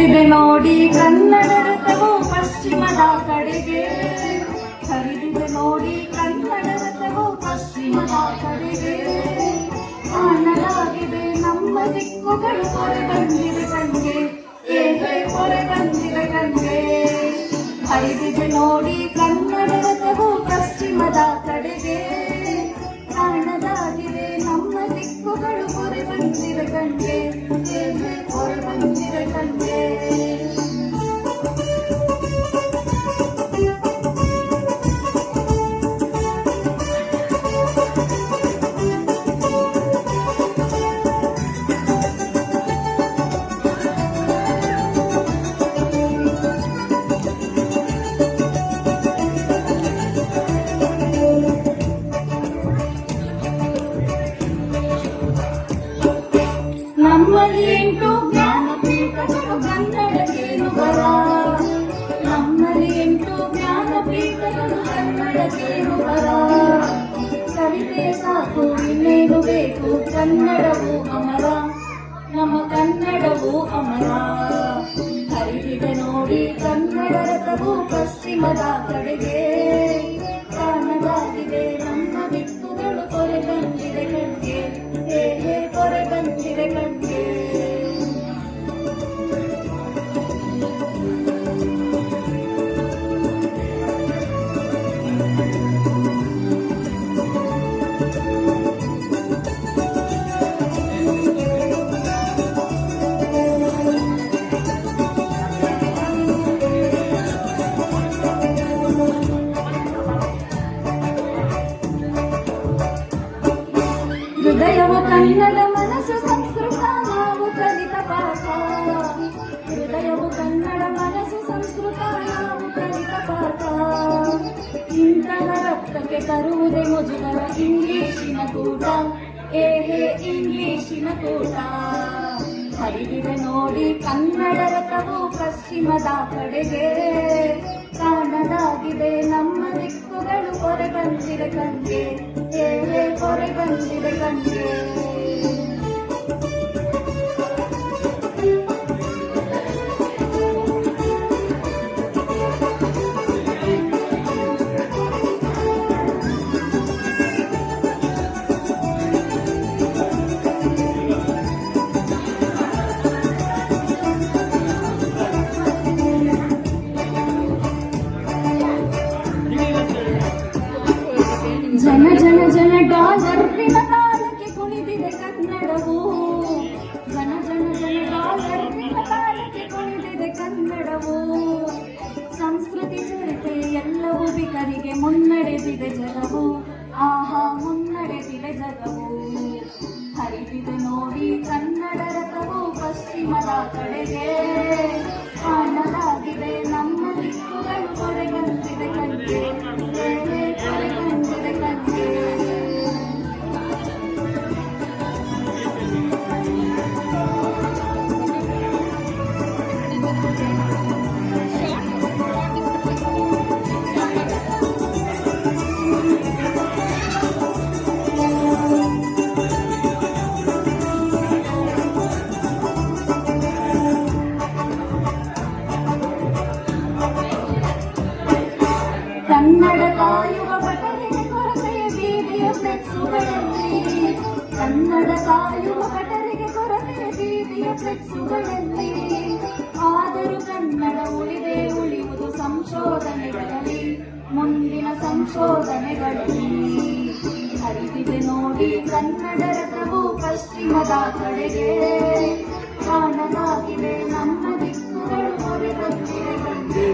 ಹರಿದಿದೆ ನೋಡಿ ಕನ್ನಡ ರಥವು ಪಶ್ಚಿಮದ ಕಡೆಗೆ, ಹರಿದಿದೆ ನೋಡಿ ಕನ್ನಡ ರಥವು ಪಶ್ಚಿಮದ ಕಡೆಗೆ. ಕಾಣಲಾಗಿದೆ ನಮ್ಮ ದಿಕ್ಕುಗಳು ಹೊರೆ ಬಂದಿದೆ ಕಣ್ಗೆ, ಹೇಗೆ ಹೊರೆ ಬಂದಿದೆ ಕಣ್ಗೆ. ಹರಿದಿದೆ ನೋಡಿ ಕನ್ನಡ ರಥವು ಪಶ್ಚಿಮದ ಕಡೆಗೆ, ಕಾಣಲಾಗಿದೆ ನಮ್ಮ ದಿಕ್ಕುಗಳು ಹೊರೆ ಬಂದಿದೆ ಕಣ್ಗೆ, ಹೇಗೆ ಹೊರೆ ಬಂದಿದೆ ಕಣ್ಗೆ. ನಮ್ಮಲ್ಲಿ 8 ಜ್ಞಾನಪೀಠಗಳು ಕನ್ನಡಕ್ಕೇನು ಬರ, ನಮ್ಮಲ್ಲಿ 8 ಜ್ಞಾನಪೀಠಗಳು ಕನ್ನಡಕ್ಕೇನು ಬರ. ಕವಿತೆ ಸಾಕು ಇನ್ನೇನು ಬೇಕು, ಕನ್ನಡವು ಅಮರ, ನಮ್ಮ ಕನ್ನಡವು ಅಮರ. ಹರಿದಿದೆ ನೋಡಿ ಕನ್ನಡ ರಥವು ಪಶ್ಚಿಮದ ಕಡೆಗೆ, ಕಾಣಲಾಗಿದೆ ನಮ್ಮ ದಿಕ್ಕುಗಳು ಹೊರೆ ಬಂದಿದೆ ಕಣ್ಗೆ, ಹೇಗೆ ಹೊರೆ ಬಂದಿದೆ ಕಣ್ಗೆ. ಹೃದಯವು ಕನ್ನಡ ಮನಸ್ಸು ಸಂಸ್ಕೃತ ನಾವು ಕಲಿತ ಪಾಠ, ಹೃದಯವು ಕನ್ನಡ ಮನಸ್ಸು ಸಂಸ್ಕೃತ ನಾವು ಕಲಿತ ಪಾಠ. ಇಂತಹ ರಕ್ತಕ್ಕೆ ತರುವುದೇ ಮುಜುಗರ ಇಂಗ್ಲಿಶಿನ ಕೂಟ, ಏಹೇ ಇಂಗ್ಲಿಶಿನ ಕೂಟ. ಹರಿದಿದೆ ನೋಡಿ ಕನ್ನಡ ರಥವು ಪಶ್ಚಿಮದ ಕಡೆಗೆ, ಕಾಣಲಾಗಿದೆ ನಮ್ಮ ದಿಕ್ಕುಗಳು ಹೊರೆ ಬಂದಿದೆ ಕಣ್ಗೆ, ಹೇಗೆ ಹೊರೆ ಬಂದಿದೆ ಕಣ್ಗೆ. ಜನ ಜನ ಜನ ಡಾಲರ್ನ ತಾಳಕ್ಕೆ ಕುಣಿದಿದೆ ಕನ್ನಡವು, ಜನ ಜನ ಜನ ಡಾಲರ್ನ ತಾಳಕ್ಕೆ ಕುಣಿದಿದೆ ಕನ್ನಡವು. ಸಂಸ್ಕೃತಿ ಚರಿತೆ ಎಲ್ಲವೂ ಬಿಕರಿಗೆ ಮುನ್ನಡೆದಿದೆ ಜಗವು, ಆಹಾ ಮುನ್ನಡೆದಿದೆ ಜಗವು. ಹರಿದಿದೆ ನೋಡಿ ಕನ್ನಡ ರಥವು ಪಶ್ಚಿಮದ ಕಡೆಗೆ, ಕಾಣಲಾಗಿದೆ ನಮ್ಮ ದಿಕ್ಕುಗಳು ಹೊರೆ ಬಂದಿದೆ ಕಣ್ಗೆ, ಹೇಗೆ ಹೊರೆ ಬಂದಿದೆ ಕಣ್ಗೆ. ಕನ್ನಡ ಕಾಯುವ ಭಟರಿಗೆ ಕೊರತೆಯ ಬೀದಿಯ ಫ್ಲೆಕ್ಸುಗಳಲ್ಲಿ, ಕನ್ನಡ ಕಾಯುವ ಭಟರಿಗೆ ಕೊರತೆಯ ಬೀದಿಯ ಫ್ಲೆಕ್ಸುಗಳಲ್ಲಿ. ಆದರೂ ಕನ್ನಡ ಉಳಿದೇ ಉಳಿಯುವುದು ಸಂಶೋಧನೆಗಳಲ್ಲಿ, ಮುಂದಿನ ಸಂಶೋಧನೆಗಳಲ್ಲಿ. ಹರಿದಿದೆ ನೋಡಿ ಕನ್ನಡ ರಥವು ಪಶ್ಚಿಮದ ಕಡೆಗೆ, ಕಾಣಲಾಗಿದೆ ನಮ್ಮ ದಿಕ್ಕುಗಳು ಹೊರೆ ಬಂದಿದೆ ಕಣ್ಗೆ,